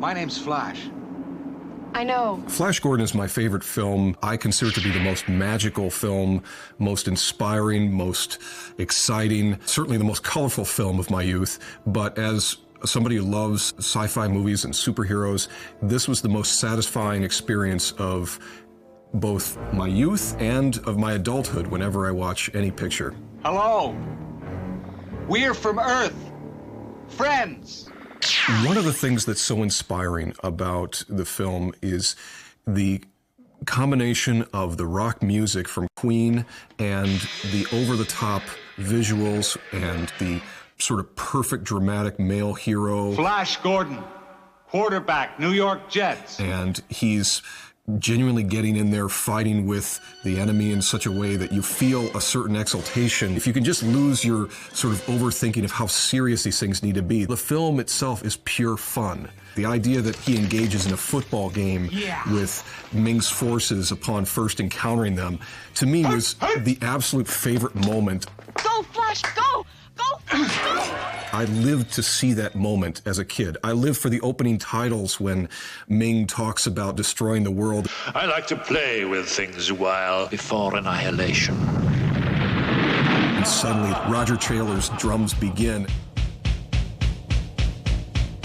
My name's Flash. I know. Flash Gordon is my favorite film. I consider it to be the most magical film, most inspiring, most exciting, certainly the most colorful film of my youth. But as somebody who loves sci-fi movies and superheroes, this was the most satisfying experience of both my youth and of my adulthood whenever I watch any picture. Hello. We're from Earth. Friends. One of the things that's so inspiring about the film is the combination of the rock music from Queen and the over-the-top visuals and the sort of perfect dramatic male hero. Flash Gordon, quarterback, New York Jets. And he's genuinely getting in there, fighting with the enemy in such a way that you feel a certain exaltation. If you can just lose your sort of overthinking of how serious these things need to be. The film itself is pure fun. The idea that he engages in a football game with Ming's forces upon first encountering them, to me was the absolute favorite moment. Go, Flash, go! Go, Flash, go! I lived to see that moment as a kid. I lived for the opening titles when Ming talks about destroying the world. I like to play with things a while before annihilation. And suddenly, Roger Taylor's drums begin.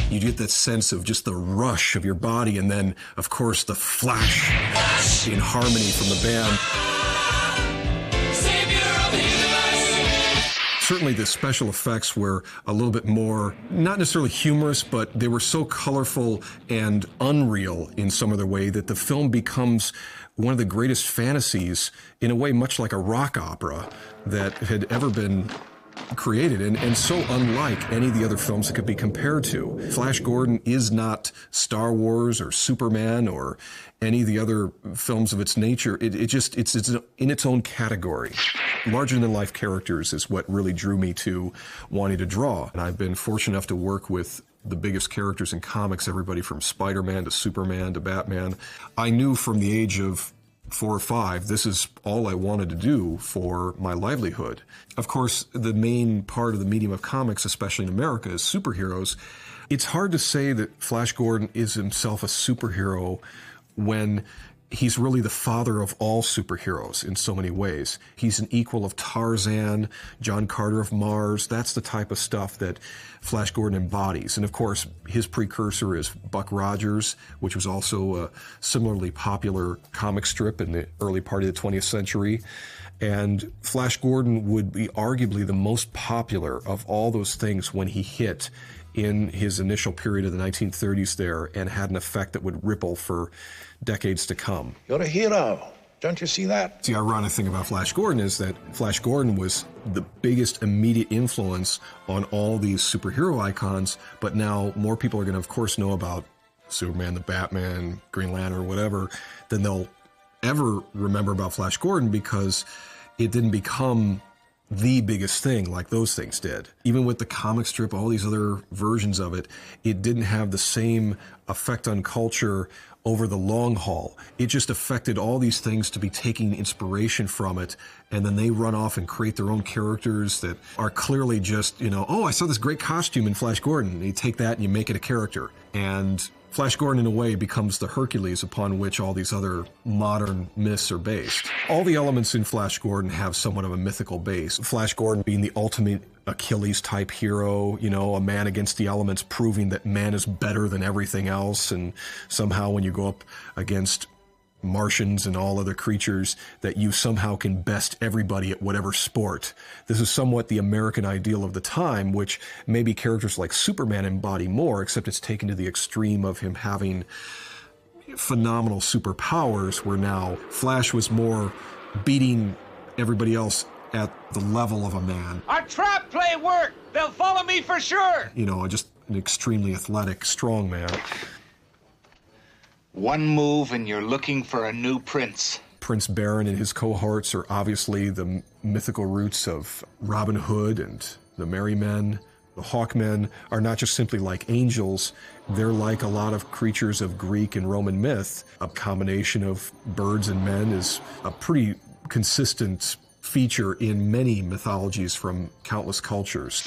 You get that sense of just the rush of your body, and then, of course, the flash in harmony from the band. Certainly the special effects were a little bit more, not necessarily humorous, but they were so colorful and unreal in some other way that the film becomes one of the greatest fantasies, in a way much like a rock opera that had ever been created, and so unlike any of the other films it could be compared to. Flash Gordon is not Star Wars or Superman or any of the other films of its nature. It's in its own category. Larger-than-life characters is what really drew me to wanting to draw. And I've been fortunate enough to work with the biggest characters in comics, everybody from Spider-Man to Superman to Batman. I knew from the age of 4 or 5, this is all I wanted to do for my livelihood. Of course, the main part of the medium of comics, especially in America, is superheroes. It's hard to say that Flash Gordon is himself a superhero when he's really the father of all superheroes in so many ways. He's an equal of Tarzan, John Carter of Mars. That's the type of stuff that Flash Gordon embodies. And of course, his precursor is Buck Rogers, which was also a similarly popular comic strip in the early part of the 20th century. And Flash Gordon would be arguably the most popular of all those things when he hit in his initial period of the 1930s there, and had an effect that would ripple for decades to come. You're a hero. Don't you see that? The ironic thing about Flash Gordon is that Flash Gordon was the biggest immediate influence on all these superhero icons, but now more people are going to, of course, know about Superman, the Batman, Green Lantern, or whatever, than they'll ever remember about Flash Gordon, because it didn't become the biggest thing like those things did. Even with the comic strip, all these other versions of it, it didn't have the same effect on culture over the long haul. It just affected all these things to be taking inspiration from it, and then they run off and create their own characters that are clearly just, oh, I saw this great costume in Flash Gordon. And you take that and you make it a character. And Flash Gordon, in a way, becomes the Hercules upon which all these other modern myths are based. All the elements in Flash Gordon have somewhat of a mythical base. Flash Gordon being the ultimate Achilles-type hero, a man against the elements, proving that man is better than everything else, and somehow when you go up against Martians and all other creatures, that you somehow can best everybody at whatever sport. This is somewhat the American ideal of the time, which maybe characters like Superman embody more, except it's taken to the extreme of him having phenomenal superpowers, where now Flash was more beating everybody else at the level of a man. Our trap play worked. They'll follow me for sure. Just an extremely athletic, strong man. One move and you're looking for a new prince. Prince Baron and his cohorts are obviously the mythical roots of Robin Hood and the Merry Men. The Hawkmen are not just simply like angels, they're like a lot of creatures of Greek and Roman myth. A combination of birds and men is a pretty consistent feature in many mythologies from countless cultures.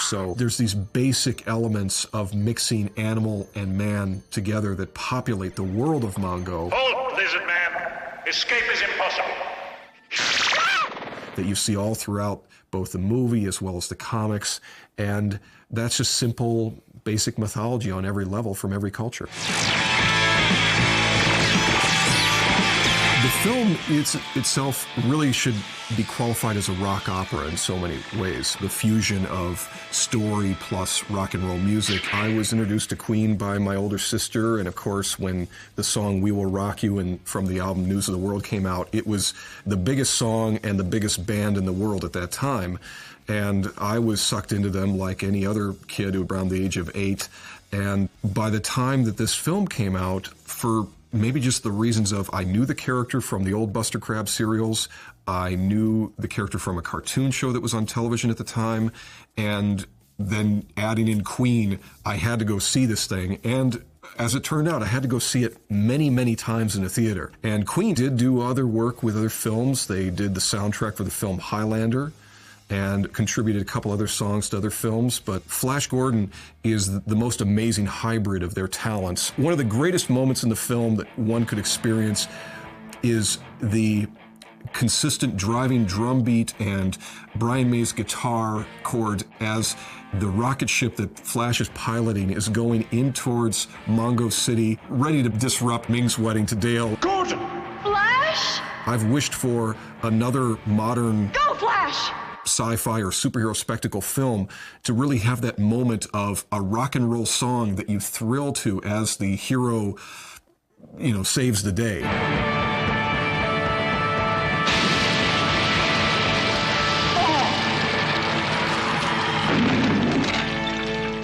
So there's these basic elements of mixing animal and man together that populate the world of Mongo. Hold, lizard man. Escape is impossible. That you see all throughout both the movie as well as the comics. And that's just simple, basic mythology on every level from every culture. The film itself really should be qualified as a rock opera in so many ways. The fusion of story plus rock and roll music. I was introduced to Queen by my older sister, and of course when the song We Will Rock You from the album News of the World came out, it was the biggest song and the biggest band in the world at that time. And I was sucked into them like any other kid around the age of 8. And by the time that this film came out, for maybe just the reasons of I knew the character from the old Buster Crabbe serials, I knew the character from a cartoon show that was on television at the time, and then adding in Queen, I had to go see this thing. And as it turned out, I had to go see it many, many times in a theater. And Queen did do other work with other films. They did the soundtrack for the film Highlander and contributed a couple other songs to other films, but Flash Gordon is the most amazing hybrid of their talents. One of the greatest moments in the film that one could experience is the consistent driving drum beat and Brian May's guitar chord as the rocket ship that Flash is piloting is going in towards Mongo City, ready to disrupt Ming's wedding to Dale. Gordon! Flash! I've wished for another modern Go, Flash! sci-fi or superhero spectacle film to really have that moment of a rock and roll song that you thrill to as the hero, saves the day.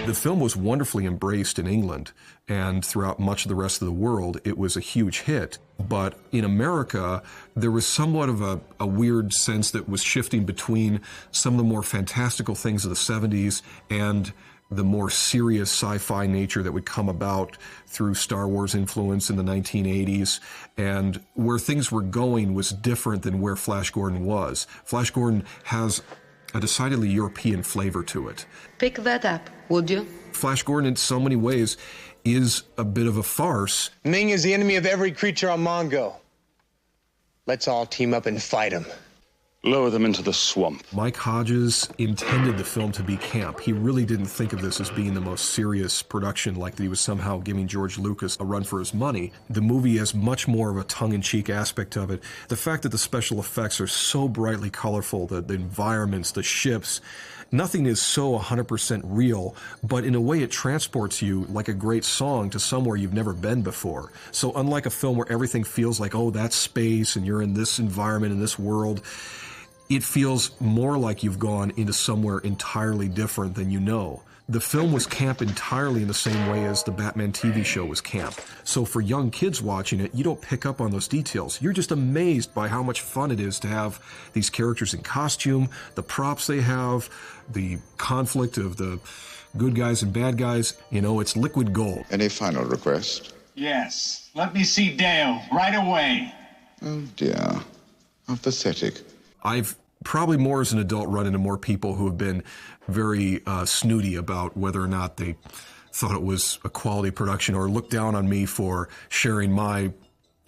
The film was wonderfully embraced in England, and throughout much of the rest of the world, it was a huge hit. But in America, there was somewhat of a weird sense that was shifting between some of the more fantastical things of the 70s and the more serious sci-fi nature that would come about through Star Wars influence in the 1980s. And where things were going was different than where Flash Gordon was. Flash Gordon has a decidedly European flavor to it. Pick that up, would you? Flash Gordon, in so many ways, is a bit of a farce. Ming is the enemy of every creature on Mongo. Let's all team up and fight him. Lower them into the swamp. Mike Hodges intended the film to be camp. He really didn't think of this as being the most serious production, like that he was somehow giving George Lucas a run for his money. The movie has much more of a tongue-in-cheek aspect of it. The fact that the special effects are so brightly colorful, the environments, the ships, nothing is so 100% real, but in a way it transports you like a great song to somewhere you've never been before. So unlike a film where everything feels like, oh, that's space and you're in this environment, in this world, it feels more like you've gone into somewhere entirely different than you know. The film was camp entirely in the same way as the Batman TV show was camp. So for young kids watching it, you don't pick up on those details. You're just amazed by how much fun it is to have these characters in costume, the props they have, the conflict of the good guys and bad guys. It's liquid gold. Any final request? Yes. Let me see Dale right away. Oh, dear. How pathetic. I've probably more as an adult run into more people who have been very snooty about whether or not they thought it was a quality production or looked down on me for sharing my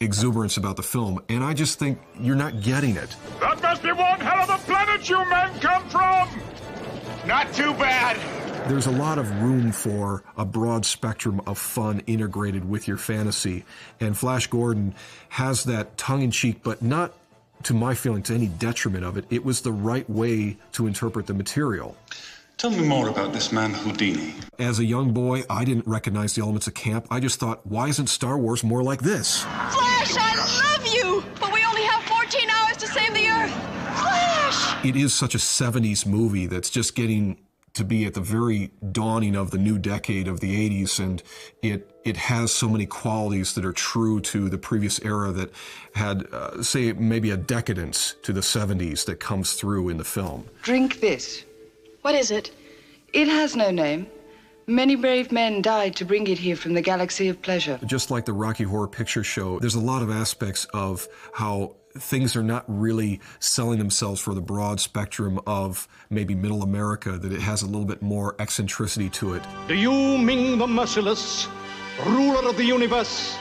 exuberance about the film. And I just think you're not getting it. That must be one hell of a planet you men come from! Not too bad. There's a lot of room for a broad spectrum of fun integrated with your fantasy. And Flash Gordon has that tongue-in-cheek, but not, to my feeling, to any detriment of it. It was the right way to interpret the material. Tell me more about this man Houdini. As a young boy, I didn't recognize the elements of camp. I just thought, why isn't Star Wars more like this? Flash, I love you! But we only have 14 hours to save the Earth! Flash! It is such a 70s movie that's just getting to be at the very dawning of the new decade of the 80s, and it has so many qualities that are true to the previous era that had, say, maybe a decadence to the 70s that comes through in the film. Drink this. What is it? It has no name. Many brave men died to bring it here from the galaxy of pleasure. Just like the Rocky Horror Picture Show, there's a lot of aspects of how things are not really selling themselves for the broad spectrum of maybe middle America, that it has a little bit more eccentricity to it. Do you, Ming the Merciless, ruler of the universe,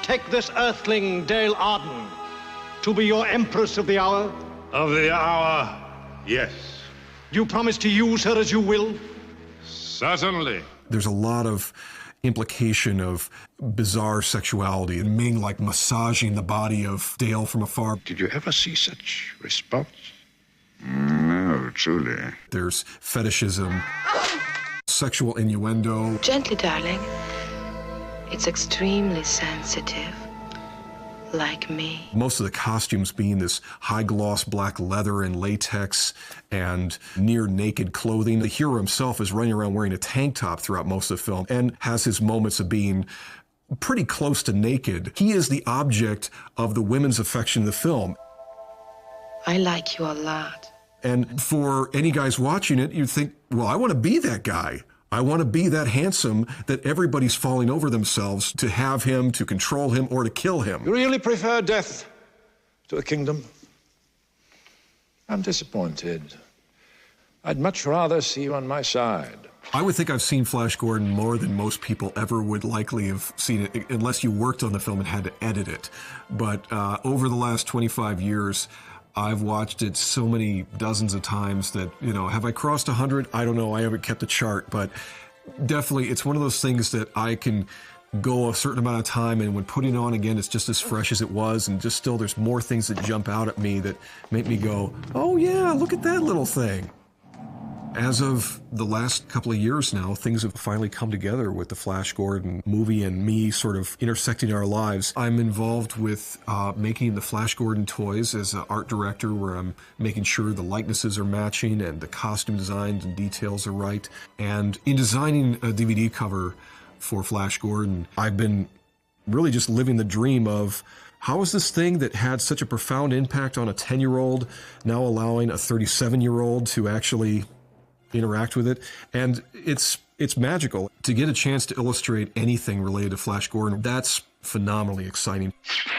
take this earthling, Dale Arden, to be your empress of the hour? Of the hour, yes. You promise to use her as you will? Certainly. There's a lot of implication of bizarre sexuality, and Ming like massaging the body of Dale from afar. Did you ever see such response? No, truly. There's fetishism, sexual innuendo. Gently, darling. It's extremely sensitive. Like me. Most of the costumes being this high-gloss black leather and latex and near-naked clothing. The hero himself is running around wearing a tank top throughout most of the film and has his moments of being pretty close to naked. He is the object of the women's affection in the film. I like you a lot. And for any guys watching it, you'd think, well, I want to be that guy. I want to be that handsome that everybody's falling over themselves to have him, to control him, or to kill him. You really prefer death to a kingdom? I'm disappointed. I'd much rather see you on my side. I would think I've seen Flash Gordon more than most people ever would likely have seen it, unless you worked on the film and had to edit it. But over the last 25 years, I've watched it so many dozens of times that, have I crossed 100? I don't know. I haven't kept a chart, but definitely it's one of those things that I can go a certain amount of time, and when putting it on again, it's just as fresh as it was, and just still there's more things that jump out at me that make me go, oh yeah, look at that little thing. As of the last couple of years now, things have finally come together with the Flash Gordon movie and me sort of intersecting our lives. I'm involved with making the Flash Gordon toys as an art director, where I'm making sure the likenesses are matching and the costume designs and details are right. And in designing a DVD cover for Flash Gordon, I've been really just living the dream of, how is this thing that had such a profound impact on a 10-year-old now allowing a 37-year-old to actually interact with it? And it's magical. To get a chance to illustrate anything related to Flash Gordon, that's phenomenally exciting.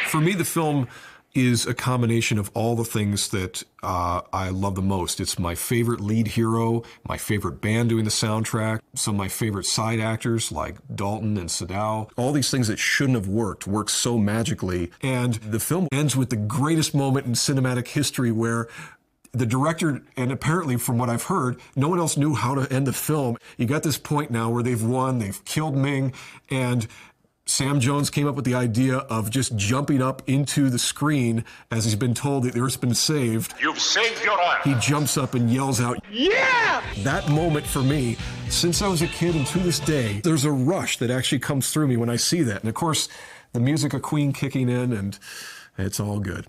For me, the film is a combination of all the things that I love the most. It's my favorite lead hero, my favorite band doing the soundtrack, some of my favorite side actors like Dalton and Sydow. All these things that shouldn't have work so magically. And the film ends with the greatest moment in cinematic history, where the director, and apparently from what I've heard, no one else knew how to end the film. You got this point now where they've won, they've killed Ming, and Sam Jones came up with the idea of just jumping up into the screen as he's been told that the Earth's been saved. You've saved your Earth. He jumps up and yells out, "Yeah!" That moment for me, since I was a kid and to this day, there's a rush that actually comes through me when I see that. And of course, the music of Queen kicking in, and it's all good.